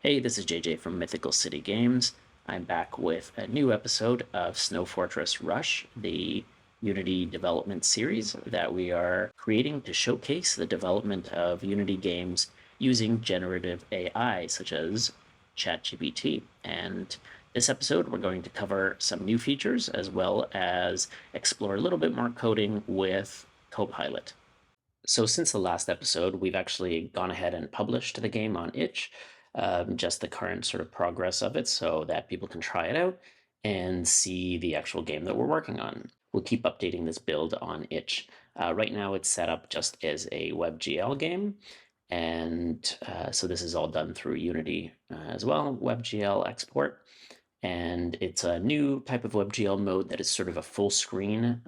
Hey, this is JJ from Mythical City Games. I'm back with a new episode of Snow Fortress Rush, the Unity development series that we are creating to showcase the development of Unity games using generative AI, such as ChatGPT. And this episode, we're going to cover some new features as well as explore a little bit more coding with Copilot. So since the last episode, we've actually gone ahead and published the game on itch, just the current sort of progress of it so that people can try it out and see the actual game that we're working on. We'll keep updating this build on itch. Right now it's set up just as a WebGL game. And so this is all done through Unity as well, WebGL export. And it's a new type of WebGL mode that is sort of a full screen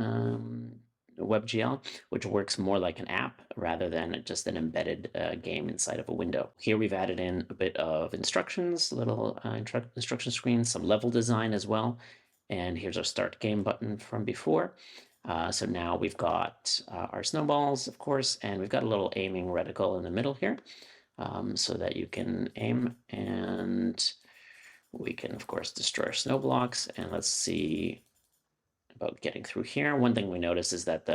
WebGL, which works more like an app rather than just an embedded game inside of a window. Here we've added in a bit of instructions, little instruction screen, some level design as well. And here's our start game button from before. So now we've got our snowballs, of course, and we've got a little aiming reticle in the middle here so that you can aim, and we can, of course, destroy our snow blocks. And let's see about getting through here. One thing we notice is that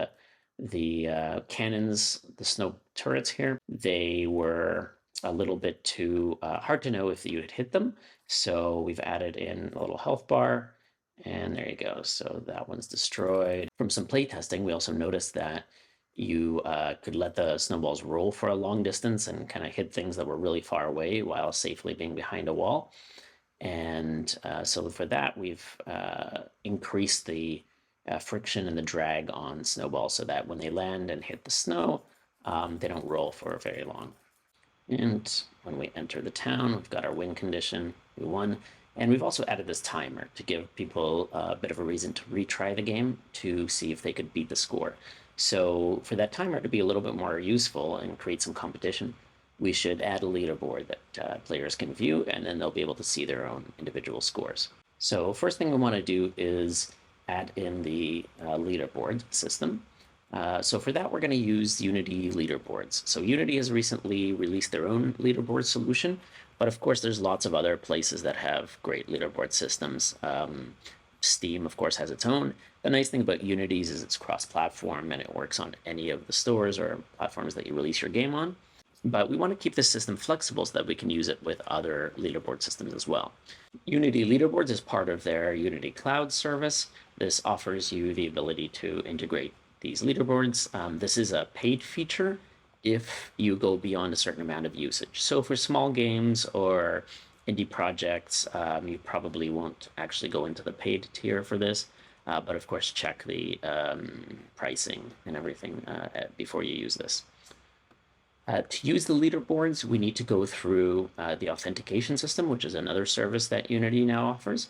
the cannons, the snow turrets here, they were a little bit too hard to know if you had hit them. So we've added in a little health bar, and there you go. So that one's destroyed. From some playtesting, we also noticed that you could let the snowballs roll for a long distance and kind of hit things that were really far away while safely being behind a wall. And so for that, we've increased the friction and the drag on snowballs so that when they land and hit the snow, they don't roll for very long. And when we enter the town, we've got our win condition, we won. And we've also added this timer to give people a bit of a reason to retry the game to see if they could beat the score. So for that timer to be a little bit more useful and create some competition, we should add a leaderboard that players can view, and then they'll be able to see their own individual scores. So first thing we want to do is add in the leaderboard system. So for that, we're going to use Unity Leaderboards. So Unity has recently released their own leaderboard solution, but of course, there's lots of other places that have great leaderboard systems. Steam, of course, has its own. The nice thing about Unity's is it's cross-platform and it works on any of the stores or platforms that you release your game on. But we want to keep this system flexible so that we can use it with other leaderboard systems as well. Unity Leaderboards is part of their Unity Cloud service. This offers you the ability to integrate these leaderboards. This is a paid feature if you go beyond a certain amount of usage. So for small games or indie projects, you probably won't actually go into the paid tier for this. But of course, check the pricing and everything before you use this. To use the leaderboards, we need to go through the authentication system, which is another service that Unity now offers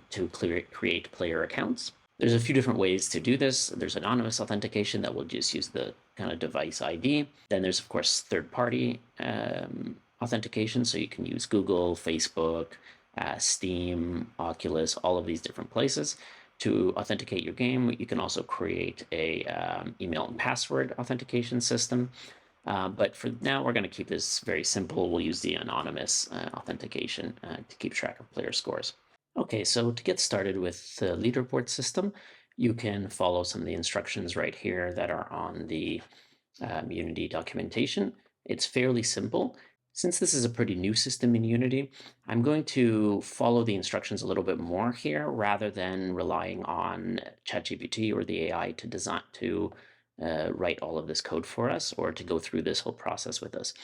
to create player accounts. There's a few different ways to do this. There's anonymous authentication that will just use the kind of device ID. Then there's, of course, third-party authentication. So you can use Google, Facebook, Steam, Oculus, all of these different places to authenticate your game. You can also create a email and password authentication system. But for now, we're going to keep this very simple. We'll use the anonymous authentication to keep track of player scores. Okay, so to get started with the leaderboard system, you can follow some of the instructions right here that are on the Unity documentation. It's fairly simple. Since this is a pretty new system in Unity, I'm going to follow the instructions a little bit more here rather than relying on ChatGPT or the AI to write all of this code for us or to go through this whole process with us.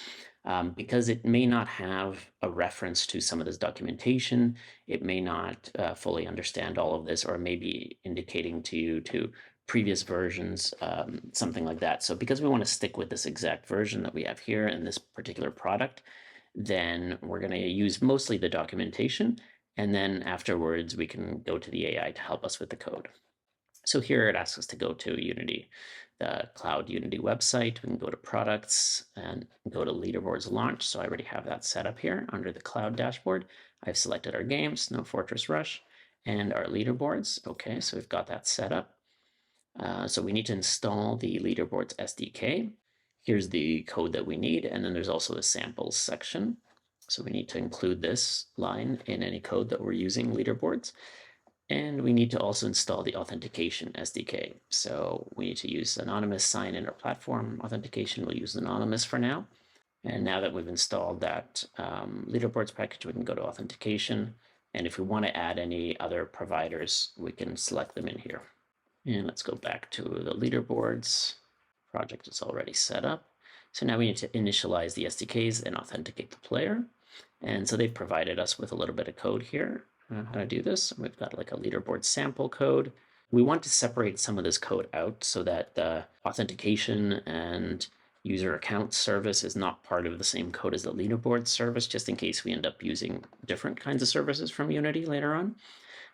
Because it may not have a reference to some of this documentation, it may not fully understand all of this, or may be indicating to you to previous versions, something like that. So because we want to stick with this exact version that we have here in this particular product, then we're going to use mostly the documentation, and then afterwards we can go to the AI to help us with the code. So here it asks us to go to Unity, the Cloud Unity website. We can go to products and go to leaderboards launch. So I already have that set up here under the cloud dashboard. I've selected our game, Snow Fortress Rush, and our leaderboards. Okay, so we've got that set up. So we need to install the leaderboards SDK. Here's the code that we need. And then there's also the samples section. So we need to include this line in any code that we're using Leaderboards. And we need to also install the authentication SDK. So we need to use anonymous sign-in or platform authentication. We'll use anonymous for now. And now that we've installed that Leaderboards package, we can go to authentication. And if we want to add any other providers, we can select them in here. And let's go back to the Leaderboards. Project is already set up. So now we need to initialize the SDKs and authenticate the player. And so they've provided us with a little bit of code here on how to do this. We've got like a leaderboard sample code. We want to separate some of this code out so that the authentication and user account service is not part of the same code as the leaderboard service, just in case we end up using different kinds of services from Unity later on.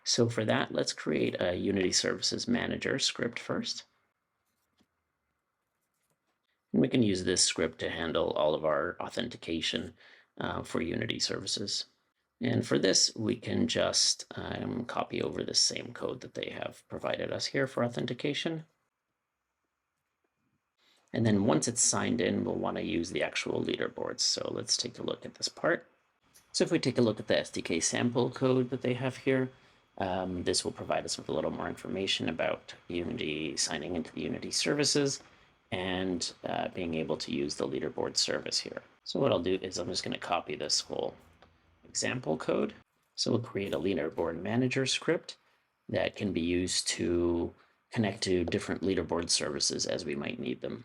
So for that, let's create a Unity Services Manager script first. And we can use this script to handle all of our authentication for Unity services. And for this, we can just copy over the same code that they have provided us here for authentication. And then once it's signed in, we'll want to use the actual leaderboards. So let's take a look at this part. So if we take a look at the SDK sample code that they have here, this will provide us with a little more information about Unity signing into the Unity services and being able to use the leaderboard service here. So what I'll do is I'm just going to copy this whole example code. So we'll create a leaderboard manager script that can be used to connect to different leaderboard services as we might need them.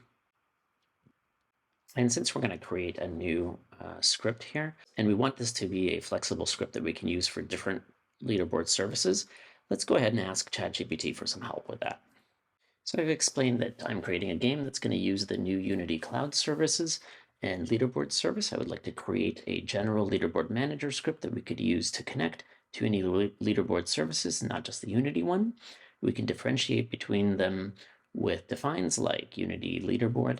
And since we're going to create a new script here, and we want this to be a flexible script that we can use for different leaderboard services, let's go ahead and ask ChatGPT for some help with that. So I've explained that I'm creating a game that's going to use the new Unity Cloud services and leaderboard service. I would like to create a general leaderboard manager script that we could use to connect to any leaderboard services, not just the Unity one. We can differentiate between them with defines like Unity leaderboard.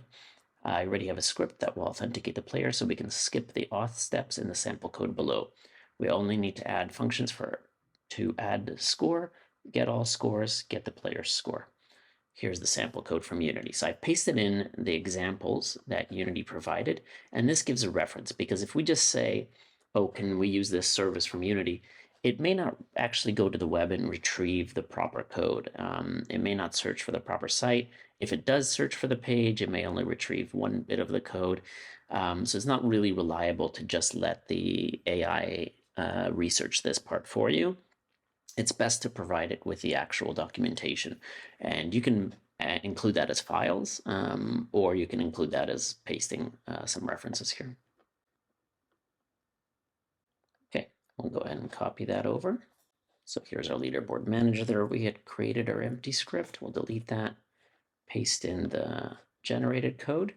I already have a script that will authenticate the player, so we can skip the auth steps in the sample code below. We only need to add functions to add the score, get all scores, get the player's score. Here's the sample code from Unity. So I pasted in the examples that Unity provided, and this gives a reference, because if we just say, oh, can we use this service from Unity, it may not actually go to the web and retrieve the proper code. It may not search for the proper site. If it does search for the page, it may only retrieve one bit of the code. So it's not really reliable to just let the AI research this part for you. It's best to provide it with the actual documentation. And you can include that as files, or you can include that as pasting some references here. Okay, we'll go ahead and copy that over. So here's our leaderboard manager there. We had created our empty script. We'll delete that, paste in the generated code.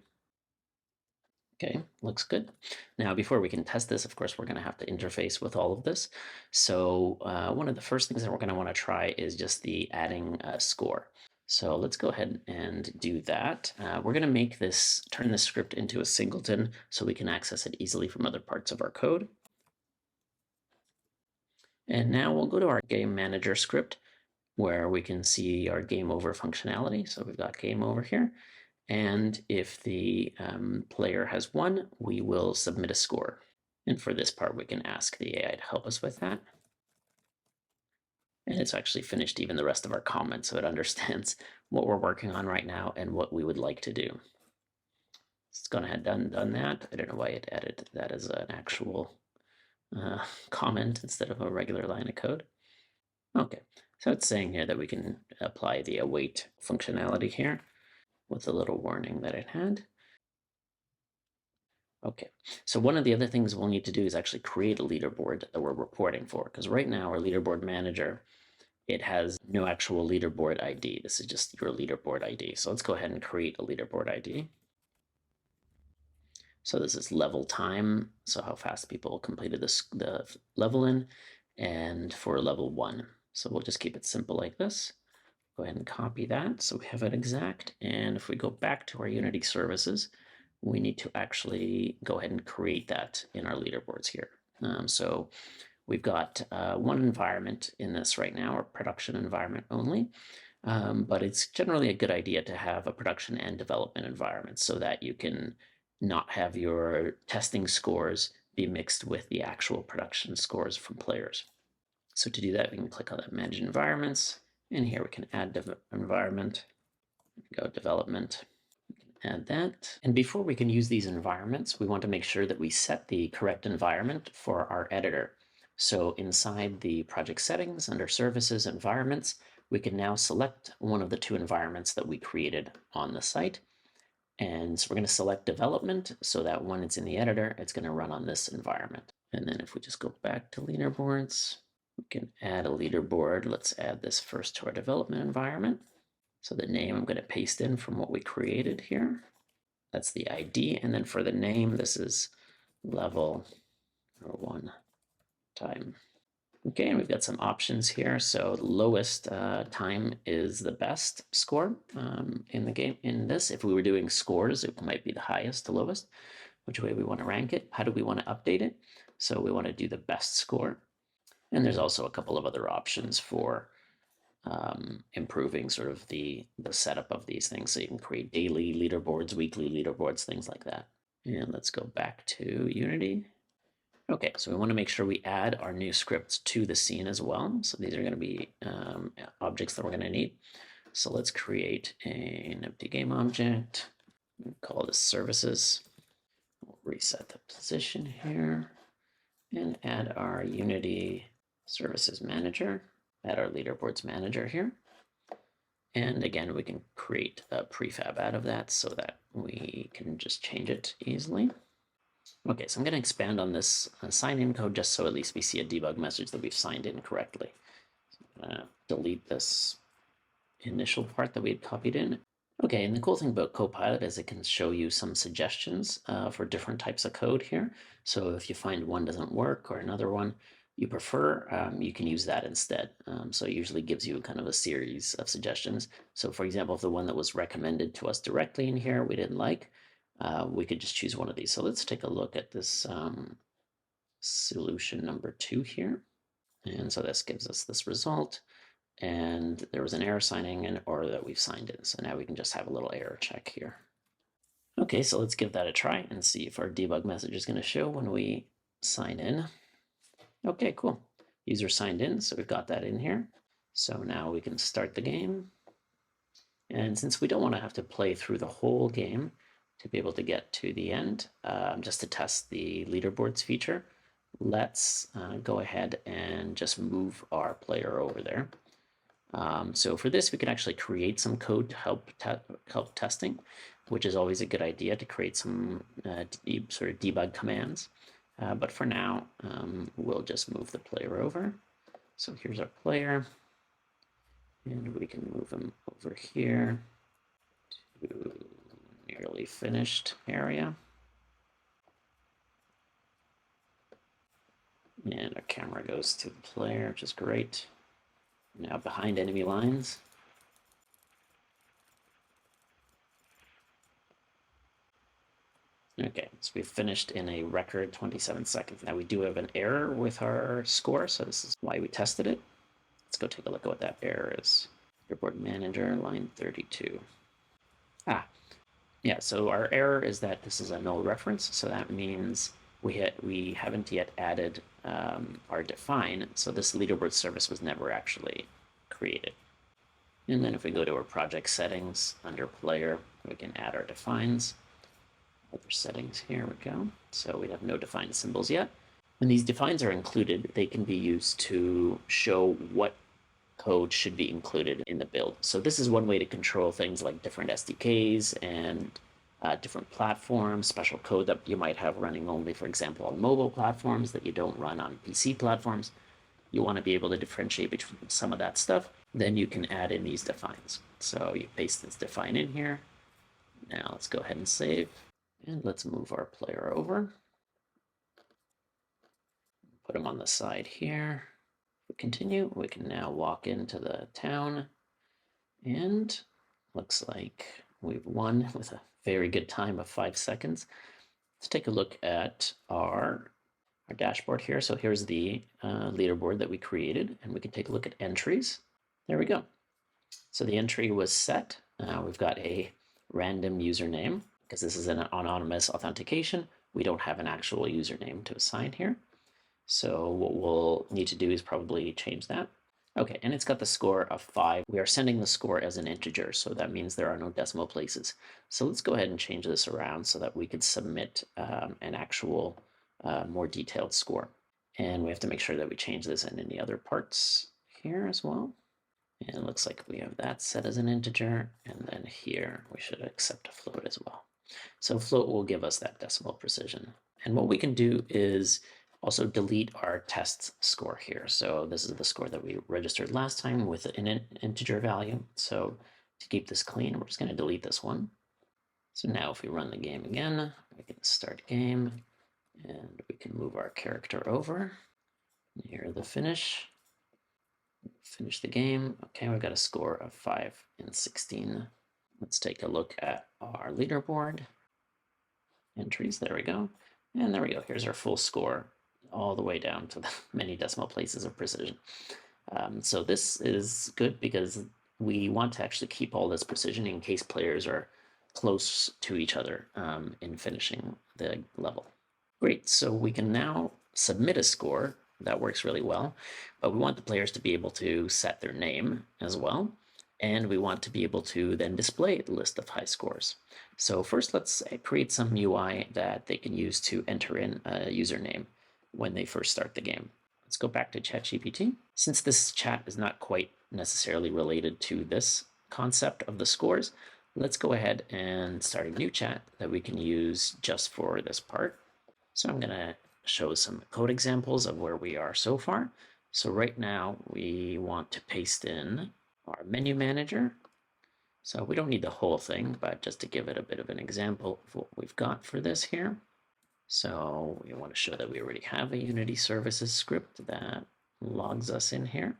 Okay, looks good. Now, before we can test this, of course, we're going to have to interface with all of this. So one of the first things that we're going to want to try is just the adding a score. So let's go ahead and do that. We're going to make this, turn this script into a singleton so we can access it easily from other parts of our code. And now we'll go to our game manager script where we can see our game over functionality. So we've got game over here. And if the player has won, we will submit a score. And for this part, we can ask the AI to help us with that. And it's actually finished even the rest of our comments, so it understands what we're working on right now and what we would like to do. It's gone ahead and done that. I don't know why it added that as an actual comment instead of a regular line of code. Okay, so it's saying here that we can apply the await functionality here with the little warning that it had. Okay, so one of the other things we'll need to do is actually create a leaderboard that we're reporting for, because right now our leaderboard manager, it has no actual leaderboard ID. This is just your leaderboard ID. So let's go ahead and create a leaderboard ID. So this is level time, so how fast people completed the level in, and for level 1. So we'll just keep it simple like this. Go ahead and copy that so we have it exact. And if we go back to our Unity services, we need to actually go ahead and create that in our leaderboards here. So we've got one environment in this right now, a production environment only, but it's generally a good idea to have a production and development environment so that you can not have your testing scores be mixed with the actual production scores from players. So to do that, we can click on that Manage Environments, and here we can add environment, go Development, add that. And before we can use these environments, we want to make sure that we set the correct environment for our editor. So inside the project settings, under Services, Environments, we can now select one of the two environments that we created on the site. And so we're going to select Development so that when it's in the editor, it's going to run on this environment. And then if we just go back to Leaderboards, we can add a leaderboard. Let's add this first to our development environment. So the name I'm going to paste in from what we created here. That's the ID. And then for the name, this is level or 1 time. Okay, and we've got some options here. So the lowest time is the best score in the game. In this, if we were doing scores, it might be the highest to lowest. Which way we want to rank it? How do we want to update it? So we want to do the best score. And there's also a couple of other options for improving sort of the setup of these things. So you can create daily leaderboards, weekly leaderboards, things like that. And let's go back to Unity. Okay, so we want to make sure we add our new scripts to the scene as well. So these are going to be objects that we're going to need. So let's create an empty game object. Call this services. We'll reset the position here and add our Unity services manager. Add our leaderboards manager here. And again, we can create a prefab out of that so that we can just change it easily. Okay, so I'm going to expand on this sign-in code just so at least we see a debug message that we've signed in correctly. So I'm going to delete this initial part that we had copied in. Okay, and the cool thing about Copilot is it can show you some suggestions for different types of code here. So if you find one doesn't work or another one you prefer, you can use that instead. So it usually gives you kind of a series of suggestions. So for example, if the one that was recommended to us directly in here we didn't like, we could just choose one of these. So let's take a look at this solution number 2 here. And so this gives us this result. And there was an error signing in or that we've signed in. So now we can just have a little error check here. Okay, so let's give that a try and see if our debug message is going to show when we sign in. Okay, cool. User signed in, so we've got that in here. So now we can start the game. And since we don't want to have to play through the whole game to be able to get to the end, just to test the leaderboards feature, let's go ahead and just move our player over there. So for this, we can actually create some code to help testing, which is always a good idea to create some sort of debug commands. But for now, we'll just move the player over. So here's our player, and we can move him over here to nearly finished area. And our camera goes to the player, which is great. Now behind enemy lines. Okay, so we've finished in a record 27 seconds. Now we do have an error with our score, so this is why we tested it. Let's go take a look at what that error is. Leaderboard manager, line 32. Yeah, so our error is that this is a null reference, so that means we haven't yet added our define, so this leaderboard service was never actually created. And then if we go to our project settings under player, we can add our defines. Other settings, here we go. So we have no defined symbols yet. When these defines are included, they can be used to show what code should be included in the build. So this is one way to control things like different SDKs and different platforms, special code that you might have running only, for example, on mobile platforms that you don't run on PC platforms. You want to be able to differentiate between some of that stuff. Then you can add in these defines. So you paste this define in here. Now let's go ahead and save. And let's move our player over. Put him on the side here. If we continue, we can now walk into the town. And looks like we've won with a very good time of 5 seconds. Let's take a look at our dashboard here. So here's the leaderboard that we created, and we can take a look at entries. There we go. So the entry was set. We've got a random username, because this is an anonymous authentication. we don't have an actual username to assign here. So what we'll need to do is probably change that. Okay, and it's got the score of 5. We are sending the score as an integer, so that means there are no decimal places. So let's go ahead and change this around so that we could submit an actual more detailed score. And we have to make sure that we change this in any other parts here as well. And it looks like we have that set as an integer, and then here we should accept a float as well. So float will give us that decimal precision. And what we can do is also delete our test score here. So this is the score that we registered last time with an integer value. So to keep this clean, we're just going to delete this one. So now if we run the game again, we can start game, and we can move our character over. Here the finish. Finish the game. Okay, we've got a score of 5 and 16. Let's take a look at our leaderboard entries. There we go. And there we go. Here's our full score, all the way down to the many decimal places of precision. So this is good because we want to actually keep all this precision in case players are close to each other in finishing the level. Great, so we can now submit a score. That works really well, but we want the players to be able to set their name as well, and we want to be able to then display the list of high scores. So first, let's create some UI that they can use to enter in a username when they first start the game. Let's go back to ChatGPT. Since this chat is not quite necessarily related to this concept of the scores, let's go ahead and start a new chat that we can use just for this part. So I'm going to show some code examples of where we are so far. So right now we want to paste in our menu manager. So we don't need the whole thing, but just to give it a bit of an example of what we've got for this here. So we want to show that we already have a Unity services script that logs us in here.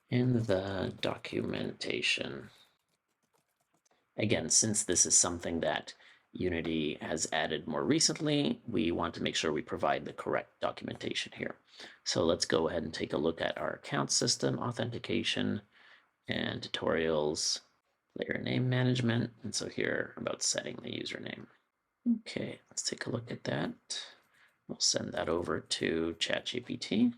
In the documentation, again, since this is something that Unity has added more recently, we want to make sure we provide the correct documentation here. So let's go ahead and take a look at our account system, authentication, and tutorials, player name management. And so here about setting the username. Okay, let's take a look at that. We'll send that over to ChatGPT.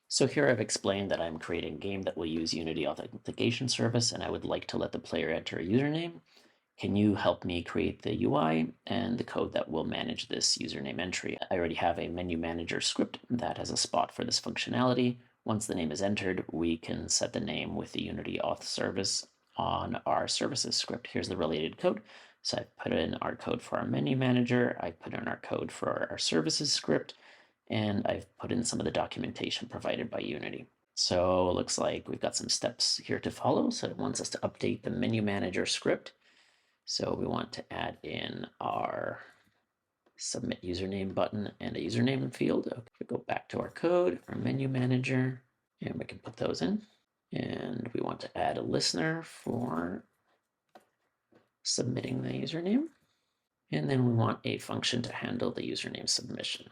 So here I've explained that I'm creating a game that will use Unity authentication service, and I would like to let the player enter a username. Can you help me create the UI and the code that will manage this username entry? I already have a menu manager script that has a spot for this functionality. Once the name is entered, we can set the name with the Unity auth service on our services script. Here's the related code. So I put in our code for our menu manager. I put in our code for our services script, and I've put in some of the documentation provided by Unity. So it looks like we've got some steps here to follow. So it wants us to update the menu manager script. So we want to add in our submit username button and a username field. Okay, we go back to our code, our menu manager, and we can put those in. And we want to add a listener for submitting the username. And then we want a function to handle the username submission.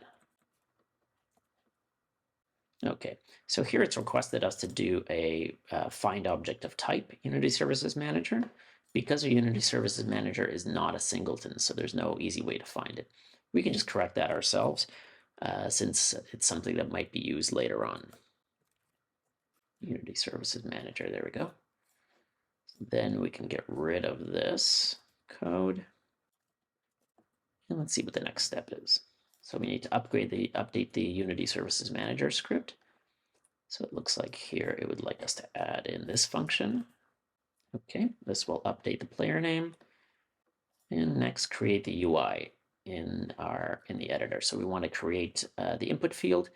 Okay, so here it's requested us to do a find object of type Unity Services Manager. Because a Unity Services Manager is not a singleton, so there's no easy way to find it. We can just correct that ourselves since it's something that might be used later on. Unity Services Manager, there we go. Then we can get rid of this code. And let's see what the next step is. So we need to update the Unity Services Manager script. So it looks like here it would like us to add in this function. Okay, this will update the player name. And next, create the UI in the editor. So we want to create the input field.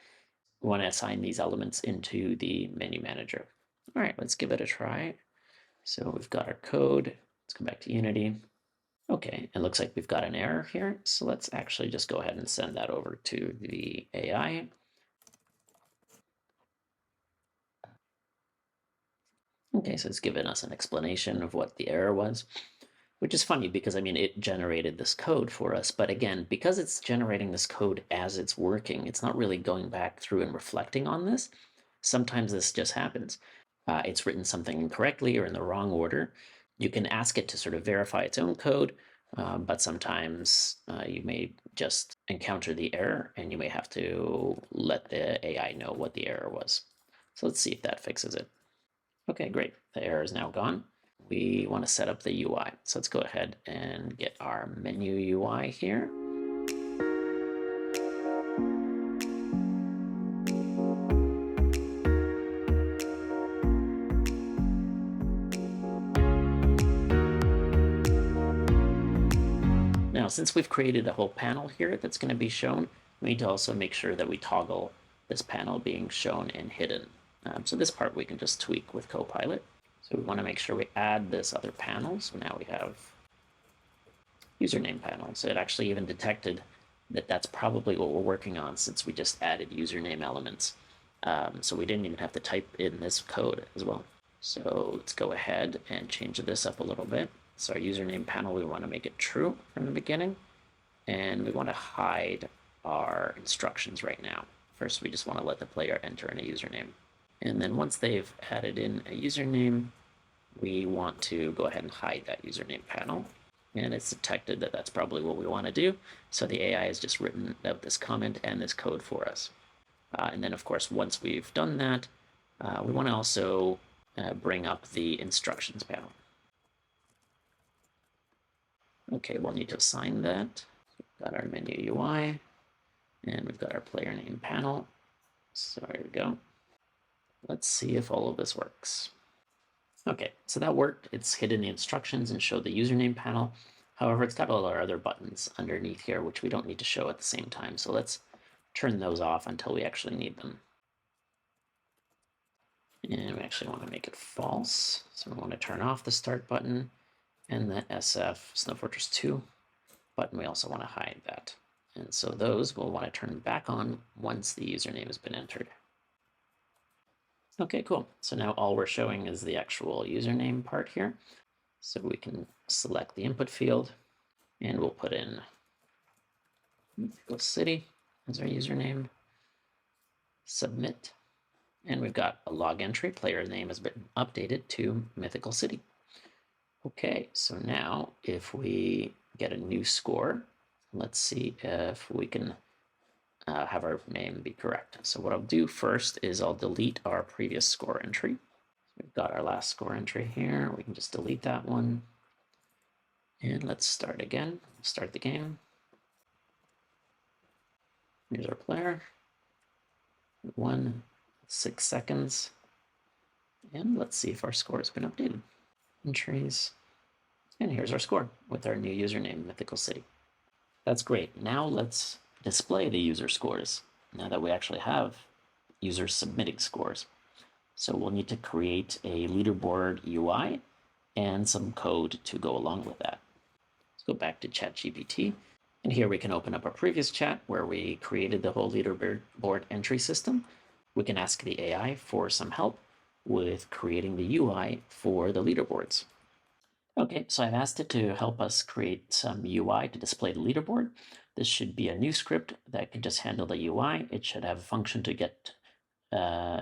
We want to assign these elements into the menu manager. All right, let's give it a try. So we've got our code. Let's come back to Unity. Okay, it looks like we've got an error here. So let's actually just go ahead and send that over to the AI. Okay, so it's given us an explanation of what the error was, which is funny because, I mean, it generated this code for us. But again, because it's generating this code as it's working, it's not really going back through and reflecting on this. Sometimes this just happens. It's written something incorrectly or in the wrong order. You can ask it to sort of verify its own code, but sometimes you may just encounter the error and you may have to let the AI know what the error was. So let's see if that fixes it. Okay, great. The error is now gone. We want to set up the UI. So let's go ahead and get our menu UI here. Now, since we've created a whole panel here that's going to be shown, we need to also make sure that we toggle this panel being shown and hidden. So this part we can just tweak with Copilot. So we want to make sure we add this other panel. So now we have username panel. So it actually even detected that that's probably what we're working on, since we just added username elements. So we didn't even have to type in this code as well. So let's go ahead and change this up a little bit. So our username panel, we want to make it true from the beginning. And we want to hide our instructions right now. First, we just want to let the player enter in a username. And then once they've added in a username, we want to go ahead and hide that username panel. And it's detected that that's probably what we want to do. So the AI has just written out this comment and this code for us. And then, of course, once we've done that, we want to also bring up the instructions panel. Okay, we'll need to assign that. We've got our menu UI, and we've got our player name panel. So here we go. Let's see if all of this works. Okay, so that worked. It's hidden the instructions and showed the username panel. However, it's got all our other buttons underneath here, which we don't need to show at the same time. So let's turn those off until we actually need them. And we actually want to make it false. So we want to turn off the start button and the SF Snow Fortress 2 button. We also want to hide that. And so those we'll want to turn back on once the username has been entered. Okay, cool. So now all we're showing is the actual username part here. So we can select the input field and we'll put in Mythical City as our username, submit, and we've got a log entry. Player name has been updated to Mythical City. Okay, so now if we get a new score, let's see if we can have our name be correct. So what I'll do first is I'll delete our previous score entry. We've got our last score entry here. We can just delete that one. And let's start again. Start the game. Here's our player. 6 seconds. And let's see if our score has been updated. Entries. And here's our score with our new username, Mythical City. That's great. Now let's display the user scores now that we actually have users submitting scores. So we'll need to create a leaderboard UI and some code to go along with that. Let's go back to ChatGPT. And here we can open up our previous chat where we created the whole leaderboard entry system. We can ask the AI for some help with creating the UI for the leaderboards. Okay, so I've asked it to help us create some UI to display the leaderboard. This should be a new script that can just handle the UI. It should have a function to get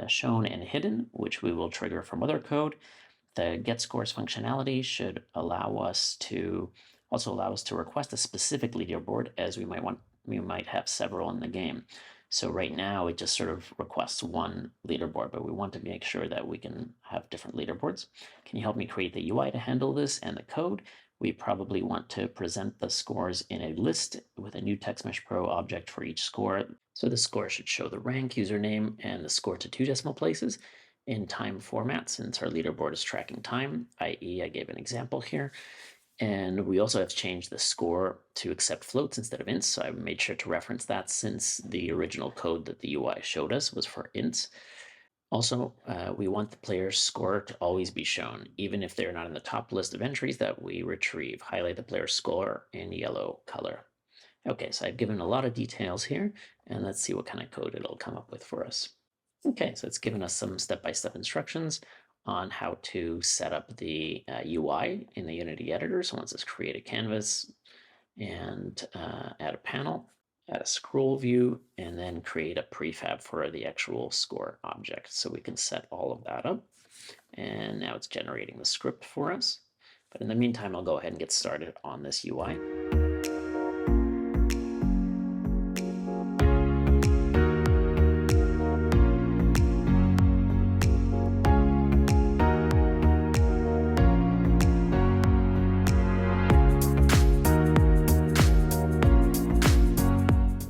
shown and hidden, which we will trigger from other code. The get scores functionality should allow us to request a specific leaderboard, as we might have several in the game. So right now it just sort of requests one leaderboard, but we want to make sure that we can have different leaderboards. Can you help me create the UI to handle this and the code? We probably want to present the scores in a list with a new TextMesh Pro object for each score. So the score should show the rank, username, and the score to 2 decimal places in time format, since our leaderboard is tracking time, i.e. I gave an example here. And we also have changed the score to accept floats instead of ints. So I made sure to reference that, since the original code that the UI showed us was for ints. Also, we want the player's score to always be shown, even if they're not in the top list of entries that we retrieve. Highlight the player's score in yellow color. Okay, so I've given a lot of details here, and let's see what kind of code it'll come up with for us. Okay, so it's given us some step-by-step instructions on how to set up the UI in the Unity editor. So once it's create a canvas and add a panel, add a scroll view, and then create a prefab for the actual score object. So we can set all of that up. And now it's generating the script for us. But in the meantime, I'll go ahead and get started on this UI.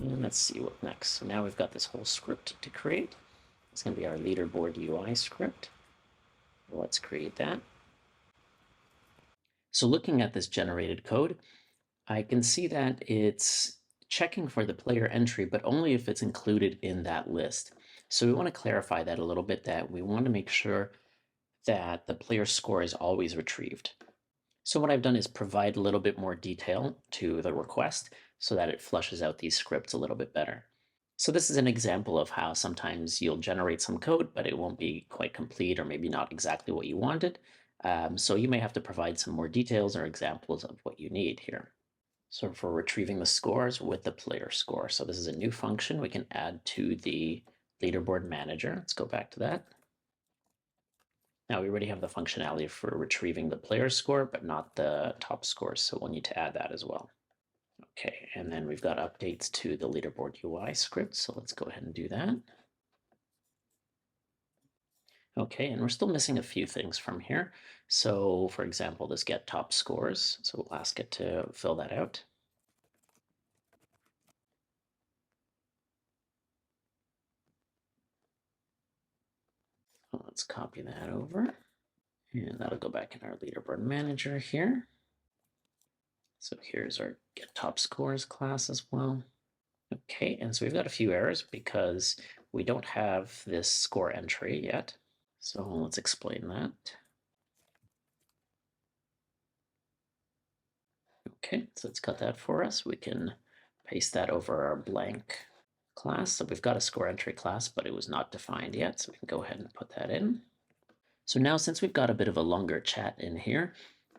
And let's see what next. So now we've got this whole script to create. It's going to be our leaderboard UI script. Let's create that. So looking at this generated code, I can see that it's checking for the player entry, but only if it's included in that list. So we want to clarify that a little bit, that we want to make sure that the player score is always retrieved. So what I've done is provide a little bit more detail to the request so that it flushes out these scripts a little bit better. So this is an example of how sometimes you'll generate some code, but it won't be quite complete or maybe not exactly what you wanted. So you may have to provide some more details or examples of what you need here. So for retrieving the scores with the player score. So this is a new function we can add to the leaderboard manager. Let's go back to that. Now we already have the functionality for retrieving the player score, but not the top scores. So we'll need to add that as well. Okay, and then we've got updates to the leaderboard UI script. So let's go ahead and do that. Okay, and we're still missing a few things from here. So for example, this get top scores. So we'll ask it to fill that out. Let's copy that over. And that'll go back in our leaderboard manager here. So here's our get top scores class as well. Okay, and so we've got a few errors because we don't have this score entry yet. So let's explain that. Okay, so it's got that for us. We can paste that over our blank class. So we've got a score entry class, but it was not defined yet. So we can go ahead and put that in. So now, since we've got a bit of a longer chat in here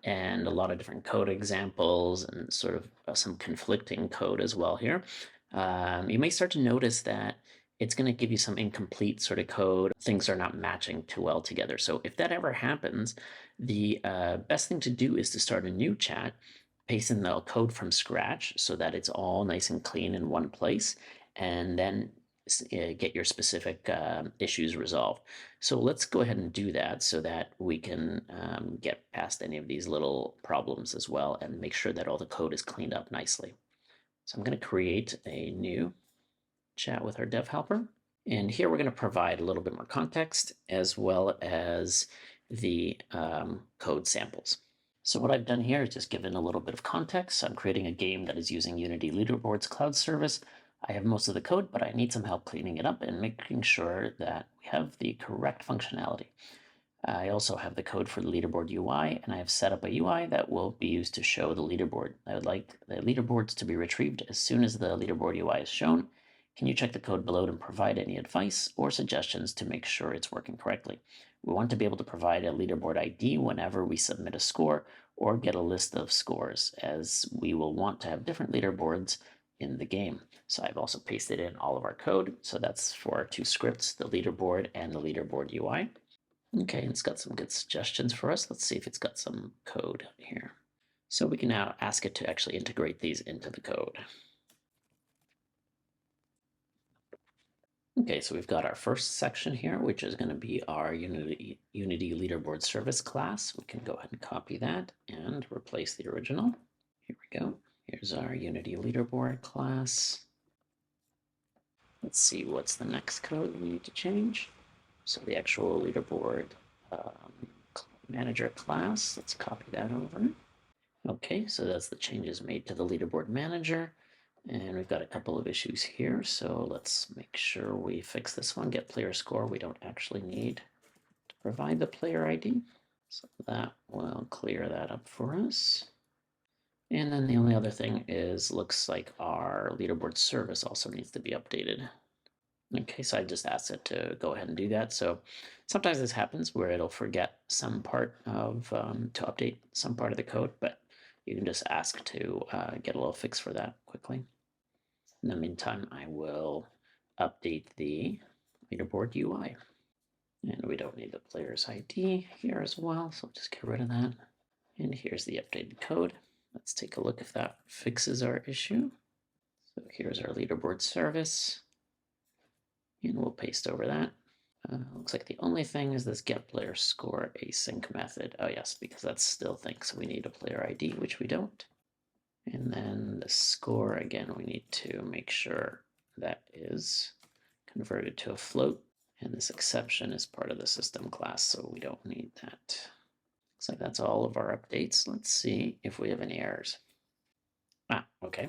and a lot of different code examples and sort of some conflicting code as well here, you may start to notice that it's going to give you some incomplete sort of code. Things are not matching too well together. So if that ever happens, the best thing to do is to start a new chat, paste in the code from scratch so that it's all nice and clean in one place, and then get your specific issues resolved. So let's go ahead and do that so that we can get past any of these little problems as well and make sure that all the code is cleaned up nicely. So I'm going to create a new chat with our dev helper. And here we're going to provide a little bit more context as well as the code samples. So what I've done here is just given a little bit of context. I'm creating a game that is using Unity Leaderboards cloud service. I have most of the code, but I need some help cleaning it up and making sure that we have the correct functionality. I also have the code for the leaderboard UI, and I have set up a UI that will be used to show the leaderboard. I would like the leaderboards to be retrieved as soon as the leaderboard UI is shown. Can you check the code below and provide any advice or suggestions to make sure it's working correctly? We want to be able to provide a leaderboard ID whenever we submit a score or get a list of scores, as we will want to have different leaderboards in the game. So I've also pasted in all of our code. So that's for our two scripts, the leaderboard and the leaderboard UI. Okay, it's got some good suggestions for us. Let's see if it's got some code here. So we can now ask it to actually integrate these into the code. Okay, so we've got our first section here, which is going to be our Unity Leaderboard Service class. We can go ahead and copy that and replace the original. Here we go. Here's our Unity Leaderboard class. Let's see what's the next code we need to change. So the actual leaderboard manager class, let's copy that over. Okay, so that's the changes made to the leaderboard manager. And we've got a couple of issues here, so let's make sure we fix this one. Get player score, we don't actually need to provide the player ID. So that will clear that up for us. And then the only other thing is, looks like our leaderboard service also needs to be updated. Okay, so I just asked it to go ahead and do that. So sometimes this happens where it'll forget some part of, to update some part of the code, but you can just ask to get a little fix for that quickly. In the meantime, I will update the leaderboard UI. And we don't need the player's ID here as well, so I'll just get rid of that. And here's the updated code. Let's take a look if that fixes our issue. So here's our leaderboard service, and we'll paste over that. Looks like the only thing is this get player score async method. Oh yes, because that still thinks we need a player ID, which we don't. And then the score, again, we need to make sure that is converted to a float. And this exception is part of the system class, so we don't need that. Looks like that's all of our updates. Let's see if we have any errors. Okay.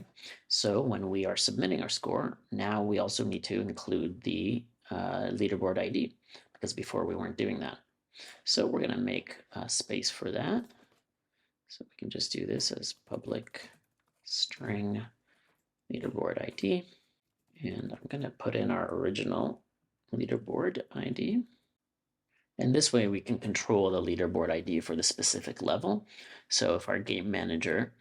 So when we are submitting our score, now we also need to include the leaderboard ID, because before we weren't doing that. So we're going to make a space for that. So we can just do this as public string leaderboard ID. And I'm going to put in our original leaderboard ID. And this way we can control the leaderboard ID for the specific level. So if our game manager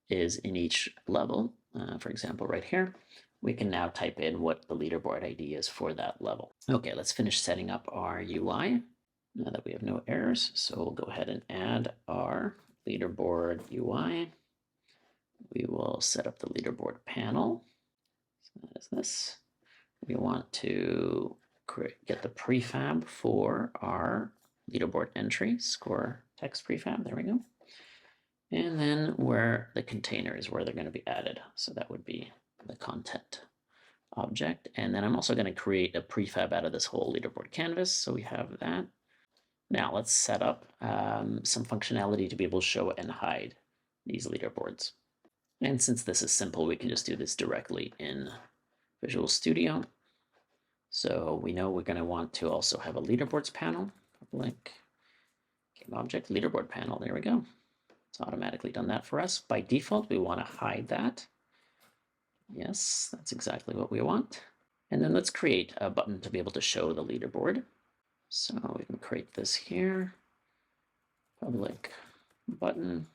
is in each level, for example, right here, we can now type in what the leaderboard ID is for that level. Okay, let's finish setting up our UI now that we have no errors. So we'll go ahead and add our leaderboard UI. We will set up the leaderboard panel. So that is this. We want to get the prefab for our leaderboard entry, score text prefab. There we go. And then where the container is where they're going to be added. So that would be the content object. And then I'm also going to create a prefab out of this whole leaderboard canvas. So we have that. Now let's set up some functionality to be able to show and hide these leaderboards. And since this is simple, we can just do this directly in Visual Studio. So we know we're going to want to also have a leaderboards panel, public game object leaderboard panel. There we go. It's automatically done that for us. By default, we want to hide that. Yes, that's exactly what we want. And then let's create a button to be able to show the leaderboard. So we can create this here. Public button,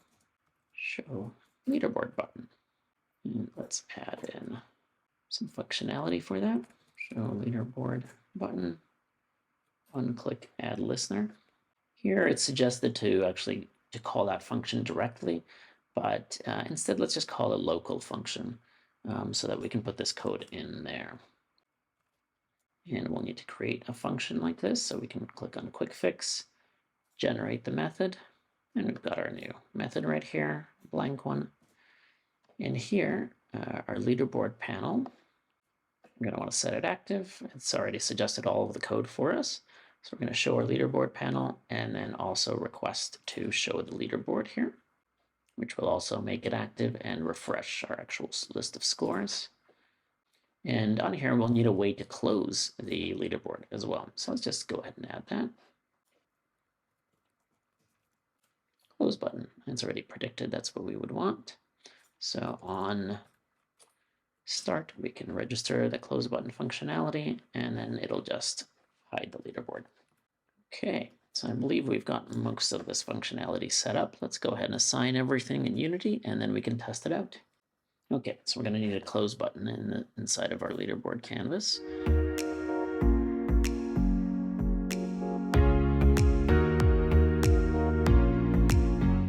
show leaderboard button. And let's add in some functionality for that. Show leaderboard button. One-click add listener. Here it's suggested to call that function directly, but instead let's just call it a local function so that we can put this code in there. And we'll need to create a function like this, so we can click on quick fix, generate the method, and we've got our new method right here, blank one. And here, our leaderboard panel, we're going to want to set it active. It's already suggested all of the code for us. So we're going to show our leaderboard panel and then also request to show the leaderboard here, which will also make it active and refresh our actual list of scores. And on here, we'll need a way to close the leaderboard as well. So let's just go ahead and add that. Close button. It's already predicted that's what we would want. So on start, we can register the close button functionality, and then it'll just hide the leaderboard. Okay, so I believe we've got most of this functionality set up. Let's go ahead and assign everything in Unity, and then we can test it out. Okay, so we're going to need a close button inside of our leaderboard canvas.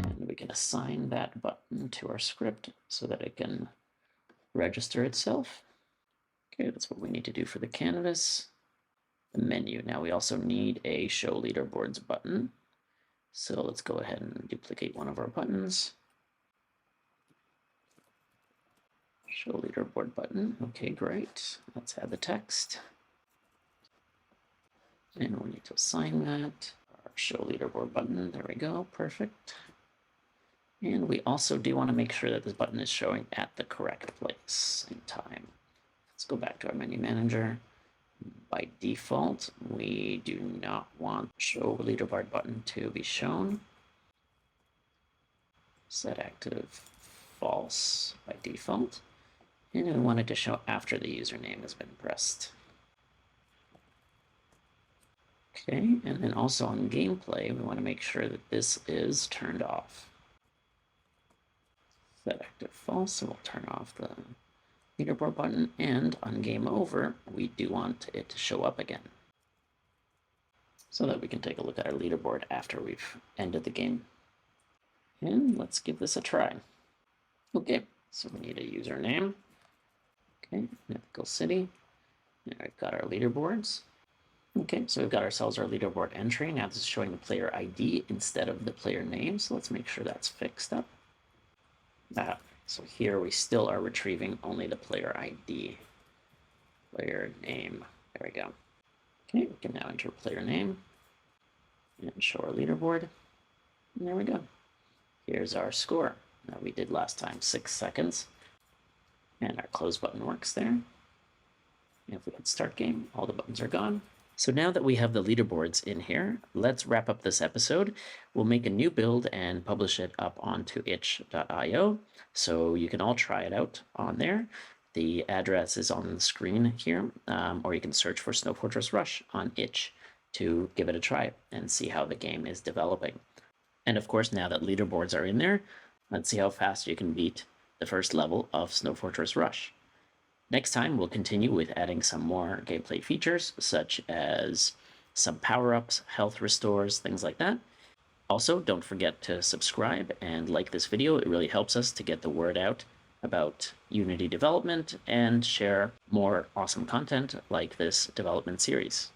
And we can assign that button to our script so that it can register itself. Okay, that's what we need to do for the canvas. The menu. Now we also need a show leaderboards button. So let's go ahead and duplicate one of our buttons. Show leaderboard button. Okay, great. Let's add the text. And we need to assign that. Our show leaderboard button. There we go. Perfect. And we also do want to make sure that this button is showing at the correct place and time. Let's go back to our menu manager. By default, we do not want show leaderboard button to be shown. Set active false by default. And we want it to show after the username has been pressed. Okay, and then also on gameplay, we want to make sure that this is turned off. Set active false, so we'll turn off the leaderboard button, and on game over, we do want it to show up again so that we can take a look at our leaderboard after we've ended the game. And let's give this a try. Okay, so we need a username. Okay, Mythical City. Now we've got our leaderboards. Okay, so we've got ourselves our leaderboard entry. Now this is showing the player ID instead of the player name, so let's make sure that's fixed up. So here we still are retrieving only the player ID. Player name, there we go. Okay, we can now enter player name and show our leaderboard. And there we go. Here's our score that we did last time, 6 seconds. And our close button works there. And if we hit start game, all the buttons are gone. So now that we have the leaderboards in here, let's wrap up this episode. We'll make a new build and publish it up onto itch.io, so you can all try it out on there. The address is on the screen here, or you can search for Snow Fortress Rush on itch to give it a try and see how the game is developing. And of course, now that leaderboards are in there, let's see how fast you can beat the first level of Snow Fortress Rush. Next time, we'll continue with adding some more gameplay features, such as some power-ups, health restores, things like that. Also, don't forget to subscribe and like this video. It really helps us to get the word out about Unity development and share more awesome content like this development series.